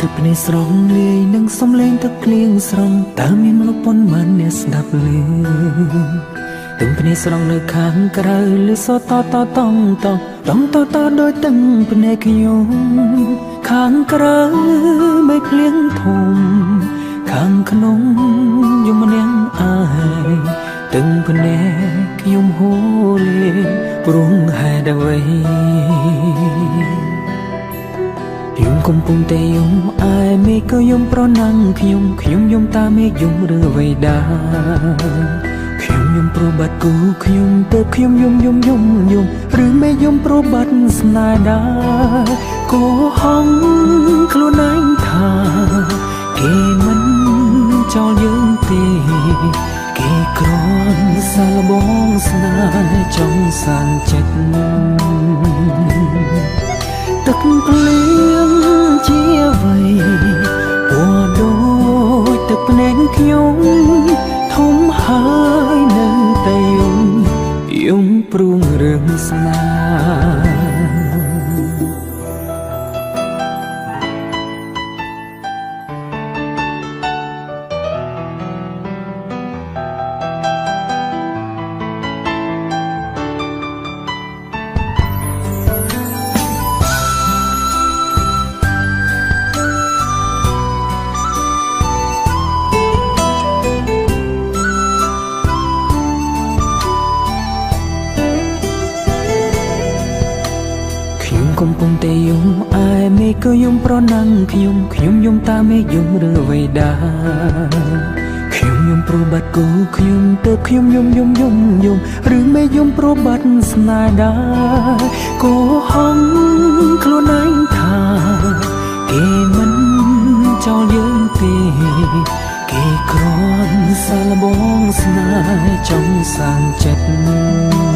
ទឹកភ្នែកស្រស់លាយនឹងសំឡេងទឹកភ្លៀងស្រង់តើមានមនុស្សប៉ុន្មានអ្នកស្ដាប់ឮទឹកភ្នែកស្រស់នៅខាងក្រៅលឺសតតតងតដោយទឹកភ្នែកខ្ញុំខាងក្រៅមិនភ្លៀងធំខាងក្នុងយំម្នាក់អាយទឹកភ្នែកខ្ញុំហូរលេព្រោះហេតុអ្វីយំកំពុងតែយំអាយមេក៏យំប្រណាំងខ្ញុំយំតាមេយំឬអ្វីដែរខ្ញុំយំប្របាត់គូខ្ញុំទៅខ្ញុំយំឬមេយំប្របាត់ស្នេហ៍ដែរកុហកខ្លួនឯងថាគេមិនចោលយើងទេគេគ្រាន់សាឡបងស្នេហ៍ចង់សាងចិត្តទឹកភ្លៀងជាអ្វីពណ៌ដូចទឹកភ្នែកខ្ញុំធំហើយនៅតែយំព្រួងរឿងស្នេហ៍កំពុងតែយំអាយមេក៏យំប្រណាំងខ្ញុំយំតាមេយំឬអ្វីដែរខ្ញុំយំប្របាត់គូខ្ញុំទៅខ្ញុំយំឬមេយំប្របាត់ស្នេហ៍ដែរកុហកខ្លួនឯងថាគេមិនចោលយើងទេគេគ្រាន់សាឡបងស្នេហ៍ចង់សាងចិត្ត